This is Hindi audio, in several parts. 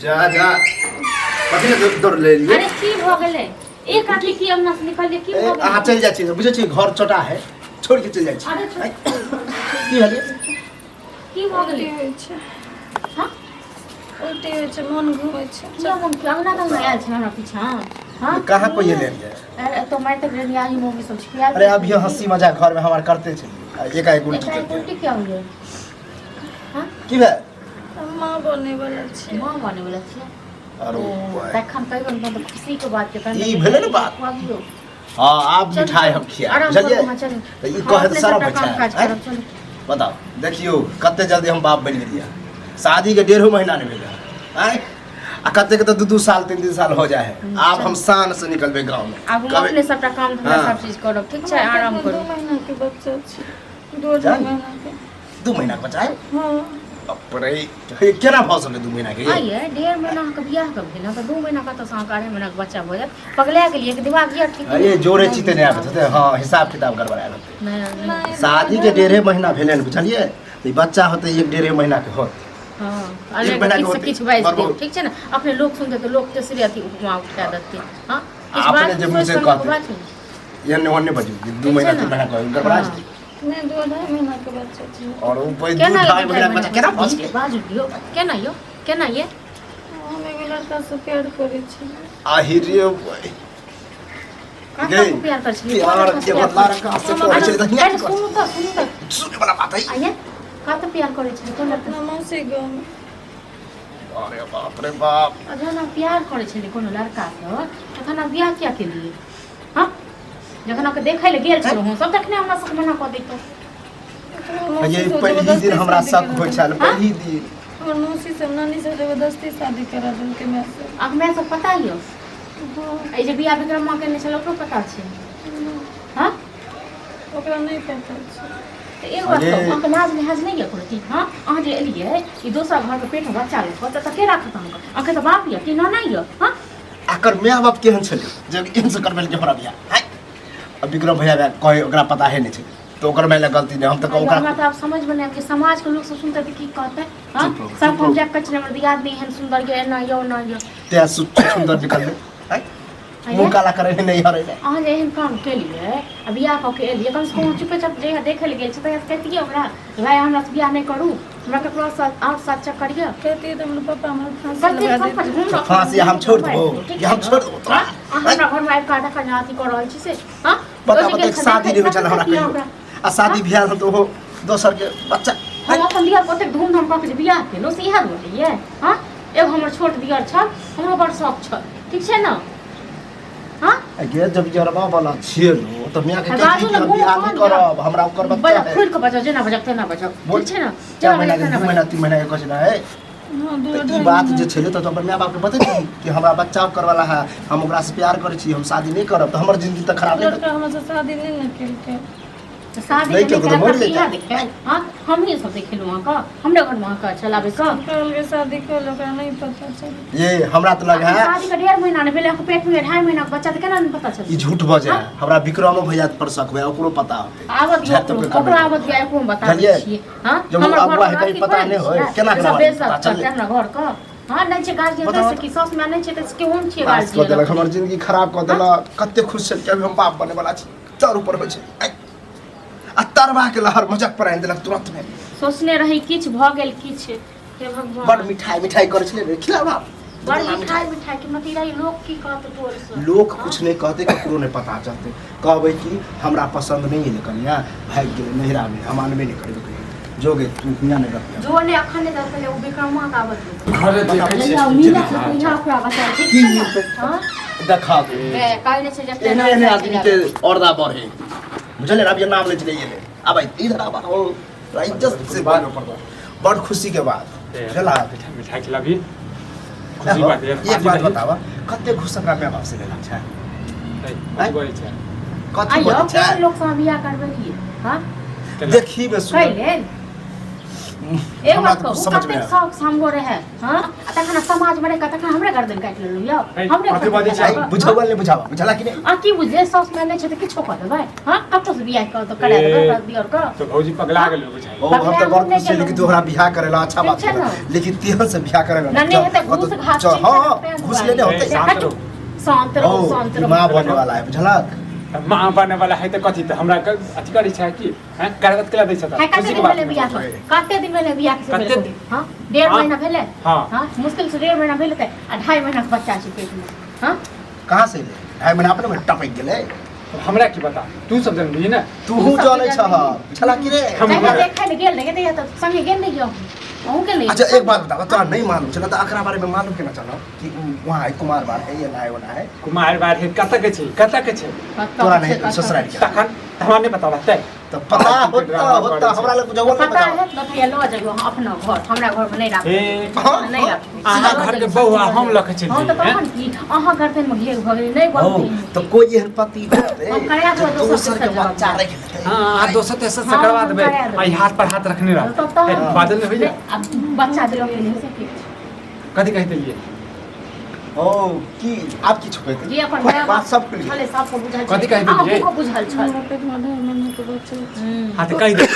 जा जा कथि दौड़ ले लिए अरे की भ गेलै एक आदमी की अंगना से निकल की भ गेलै अहाँ चल जाइ छी बुझै छी घर छोटा है छोड़ के चल जाइ छी अरे की भेलै की भ गेलै हां उल्टी होइ छै मन घुमै छै क्या मन के अंगना तक आयल छै हमरा पीछा हां कहाँ कोई ले लिए अरे तो मैं तक रेडिया ही मूवी सब छिया अरे अब ये हंसी मजाक घर में हमार करते छलिए एकाएक उल्टी करते उल्टी क्या हो गया हां की भेल माँ बने वाला छै मां बने वाला छै अरे तखन कहियो न तो खुशी के बात के ई भेलै न बात हां आप मिठाई हम खिया बुझलिए त ई कहे सारा बच्चा बताओ देखियो कते जल्दी हम बाप बन गेलिए शादी के 1.5 महीना नहीं भेलै आय आ कते के तो 2 साल 3 साल हो जाए है आप हम शान से निकलबे गांव में अब हम अपने सबटा काम धंधा सब चीज करब ठीक छै आराम करू 2 महीना के बच्चा छै 2 महीना के 2 महीना के बच्चा है हां अपरे केना भऽ सकलै 2 महीना के आइए 1.5 महीना के बियाह कब भेल त 2 महीना का तो साकारे महीना के बच्चा भऽ जात पगला गेलिए कि दिमाग ये ठीक अरे जोरे चिते नहीं आबे थे हां हिसाब किताब गड़बड़ा रहते नहीं शादी के 1.5 महीना भेलै न बुझलिए त बच्चा होते 1.5 महीना के होत हां अरे किछ किछ बाइज दे ठीक छै ना अपने लोग सुनते तो लोग के सिरे अथी उपमा उठा देते हां इस बात आपने जब मुझसे कहते ये ने बजू 2 महीना 3 महीना का गड़बड़ा नहीं 2 महीना के बच्चा छै और ऊपर 2 महीना के बच्चा केना फंस के बाजू दियो केना ये हम एगो लड़का से प्यार करै छी आहिरे काहे प्यार कर छी यार के बदला रखा से पहुंचे त सुनो तो सुने वाला बात है आइए का तो प्यार करे छी कोन लड़का अपना मौसी गाँव में अरे बाप रे बाप जखन हम प्यार करे छी कोनो लड़का से तखन हम बियाह किया के लिए हां जखन के देखै ले गेल छलो हम सब तखने हमरा सब मना क दैतो ये पहली दिन हमरा शक होय छल पहली दिन हमर मौसी से नानी से जबरदस्ती शादी करा देलकै मैं से अब मैं सब पता ही हो ए जे बियाह विक्रम मां के छलो ओकरो पता छै हां ओकरा नहीं पता छै एक बात तो अंक लाज लिहाज नहीं है करती हां अहाँ जे एलिए ई दोसर घर के पेट में बच्चा ले त के राखत हमका अंक तो बाप ये कि ना नहीं है हां आकर माय बाप केहन छले जब इनसे करबे के हमरा बियाह हाय अब विक्रम भैया कहे ओकरा पता है नहीं छले तो ओकर मैंने गलती नहीं हम तो ओकरा हमरा तो आप समझ बने कि समाज के लोग सब सुनते तो की कहते हां सब हम जाक कचरे में दिया नहीं है सुंदर के ना यो ते सुंदर निकल ले हाय मुंह काला करे नहीं हरे अहाँ जे एहन काम केलिए अब बियाह क के एलिए कम से कम चुपे चाप जे देखे ले गेल छ त कहतिए ओकरा भाई हमरा से बियाह नहीं करू हमरा ककरो साथ आठ साथ चक करिए कहती तो हमर पापा हमर फांसी लगा दे फांसी हम छोड़ देबो कि हम छोड़ देबो तोरा हमरा घर में आइ काटा का जाति कर रहल छी से हां पता शादी नहीं हो चल हमरा कहियो आ शादी बियाह हम तो हो दोसर के बच्चा हम अपन बियाह कते धूमधाम क के बियाह केलो से इहा बोलिए हां एगो हमर छोट दियर छ हमरो बड़ शौक छ ठीक छै ना हां अगे जब जरबा वाला छिए तो मियां के कहती कि हम बियाह नहीं करब हमरा ओकर बच्चा है खुद के बजा जेना बजा ना बजा ठीक छै ना 4 महीना के 2 महीना 3 महीना के कुछ ना है हां ई बात जे छले तो अपन माय बाप के बता कि हमरा बच्चा कर वाला है हम ओकरा से प्यार करे छी हम शादी नहीं करब तो हमर जिंदगी त खराब लड़का हमरा से शादी नहीं न केलकै शादी नहीं के मर लेते हां हम ही सब देखलु वहां का हमरा घर वहां का चलाबे का कल के शादी कर ओकरा नहीं पता चल ये हमरा तो लगा है शादी का 1.5 महीना ने भेले पेट में 2.5 महीना का बच्चा त केना नहीं पता चल ई झूठ भ जाय हमरा विक्रम भैया पर शक है ओकरो पता आवत ओकरो आवत गया को बता छी हां हमर अगुआ है कहीं पता नहीं होय केना पता चल हमरा घर का हां नहीं छै गार्जियन से की सस में नहीं छै त के हम छी गार्जियन हमर जिंदगी खराब क देला कते खुश छै कि हम बाप बने वाला छी चार ऊपर होय छै आ तरवा के लहर मजाक पर आइन देलक तुरंत में सोचने रही किछ भ गेल किछ हे भगवान बड़ मिठाई करे छले खिलावा बड़ मिठाई के मती रही लोग की कहत तोर से लोग कुछ नहीं कहते ककरो नहीं पता चलते कहबे कि हमरा पसंद नहीं है कन्या भाग गेल नहिरा में अमान में नहीं करबे जोगे तू मियां नहीं रख जो ने अखन ने दरले ओ विक्रमा का आवत घरे देखे छी मीना से पूछा ओकरा बता ठीक है हां देखा दे ए काई ने से जते एने आदमी के औरदा बढ़े बुझले अब ये नाम ले चले ये अब इधर आबा हो इज्जत से बात पड़ता बड़ खुशी के बाद चला मिठाई खिलाबी खुशी बात है एक बात बतावा कते खुश हमरा में बाप से लेला छै बोलै छै कथि आयो बोलै छै के लोग से बियाह करबे की हां देखी में सुन कैले एक हमरा बात तो कहू कुछ समझ में कते आया शौक सामगो रहे हां तखन समाज में रह तखन हमरे गर्दन काट लेलु यो हमरे प्रतिवादी आई बुझावल नहीं बुझावा बुझला कि नहीं आ की बुझे सौस में नहीं छै त किछो कर देबै हां कतो से बियाह कर तो करा देबै कर दियर का तो भौजी पगला गेल बुझाइ ओ हम तो बहुत खुश छी लेकिन तोहरा बियाह करेला अच्छा बात ठीक छै है न। लेकिन तेहन से बियाह करेला नन्हे हेते घूस घास हां घुस लेने होते शांत रहो। शांत रहो शांत रहो मां बनने वाला है बुझला माँ बने वाला है तो कथी तो हमरा अथी करी छै कि हैं करवत केला दै छता है कते दिन पहले बियाह कते दिन पहले बियाह के कते भेलै हां 1.5 महीना भेलै हाँ। हां मुश्किल से 1.5 महीना भेलै त 2.5 महीना के बच्चा छै पेट में हां कहां से ले ढाई महीना अपने में टपक गेले हमरा की बता तू सब जानबी ना तू जाने छ बुझला कि रे जाके देखै ले गेल नहीं त संगे गेल नहीं गयो अहू के नहीं अच्छा एक बात बता तोरा नहीं मालूम चला तो अकरा बारे में मालूम केना चला कि वहां कुमार बार है या ना है वना है कुमार बार है कत के छै तोरा नहीं ससुराल के तखन हमरा नहीं पता रहतै तो पता होता हमरा लोग जवल पता नहीं है तो फिर लो जाइयो अपना घर हमरा घर में नहीं राख ए नहीं राख आहा घर के बौआ हम लख छै हम तो तखन की अहाँ करते में घेर भ गेल नहीं बोलते तो कोई एहन पति हम करया तो दोसर के बच्चा रख लेते हां दोसर तेसर से करवा देबै आई हाथ पर हाथ रखने रह बादल में होइए अब बच्चा दिलो के नहीं सके कथी कहते लिए ओ की आप की छुपे थे जी अपन बड़ा बात सब खुल छले सबको बुझाल कथी कहि देलियै? को बुझाल छल हमरा पेट में 2.5 महीना के बच्चा हां तो कहि दे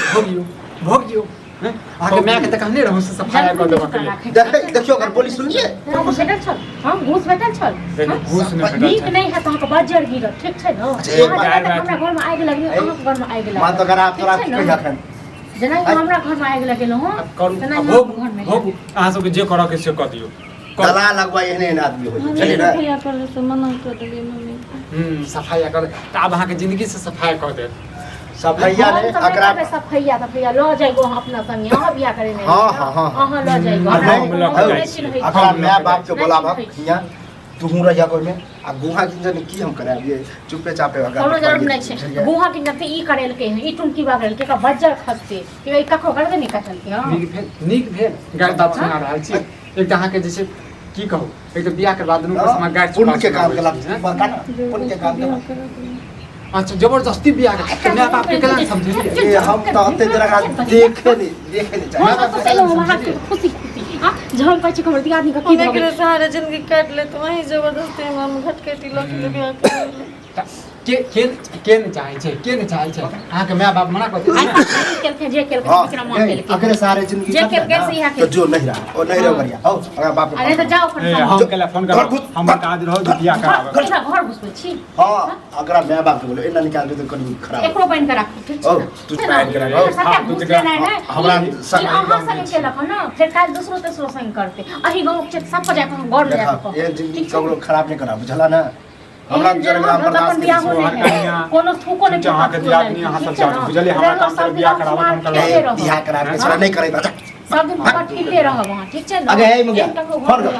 भोगियो हैं आगे मैं के त कहने रहू से सफाई कर देबा के लिए देखियो अगर पुलिस सुनिए घूस भेटल छल हम घूस भेटल छल घूस नहीं भेटल नीक छै। नहीं है तो अहाँके बजर गिरत ठीक छै न अच्छा, एक अहाँ बात- हमरा घर में आगि लगनी अहाँके घर में आगि मान तो लगनी अगर आप तोरा कहि अखन जेना कि हमरा घर में आगि लगेलो हँ अब करू तेना अब ही भोग घर में भोग अहाँ सबके जे करऽ के से कऽ दियौ दला लगवा एहने एहन आदमी हो चलिए ना भैया कर से मना कर दिए मम्मी सफाई कर त अब अहाँ के जिंदगी से सफाई कर दे सफैया ने अकरा सफैया सफैया लो जाइगो अहाँ अपना संगे अहाँ बियाह करे नहीं हाँ, हाँ, हाँ। अहाँ लो जाइगो हाँ, हमरा हम कोनो लऽ नहीं जाइ चिन्है छी। छी। अकरा माय बाप के नहीं बोलाबा चिन्है छी। हियां तू हूं रहिया कोई में आ गुहा किंजन की हम कराब ये चुपे चापे अगर कोनो जरूरत नहीं छै गुहा के जते ई करेल के ई टुनकी बागल के का बज्जर खसते कि ई कखो कर दे नहीं कटल के हां नीक भेल गाय बात सुना रहल छी एक अहाँ के जैसे की कहू एक तो बियाह करवा देनु पर समय गाय पुण्य के काम केला बड़का ना पुण्य के काम केला अच्छा जबरदस्ती बियाह के मैं बाप के केला समझे ये हम तो अते जरा देखे नहीं चलो वहां के खुशी खुशी हां झल पाछे खबर दिया आदमी का की की मेरे सारे जिंदगी काट ले तो वही जबरदस्ती हम घटकेटी लोग के बियाह कर के न चाहे छै के न चाहे छै अहाँ के माय बाप मना कर आई केल के जे केल के किना मान केल के अकरे सारे जिंदगी जे केल के से यहाँ तो जो नहीं रहा और नहीं रहो बढ़िया हो अगर बाप अरे तो जाओ अपन हम केला फोन कर हम काज रहो बियाह कराबे घर घर घुसबै छी हां अगर माय बाप के बोलो एना निकाल दे तो कनी खराब एकरो बन के राखू ठीक छै ओ तू पैन के रखो हां तू के हमरा संग अहाँ संग केलक न फिर काल दूसरो तेसरो संग करते अही गांव के सब पर जाके घर ले जाके ये जिंदगी ककरो खराब नहीं करा बुझला ना हमरा जन्म बर्दाश्त कोनो थूको नहीं अहाँ के दियादनी अहाँ सब जान बुझलिए हमरा काम से बियाह कराबे हम करबे बियाह करा के छोड़ा नहीं करे सब दिन भगत ठीके रह वहां ठीक छै न आगे है मुगिया फोन कर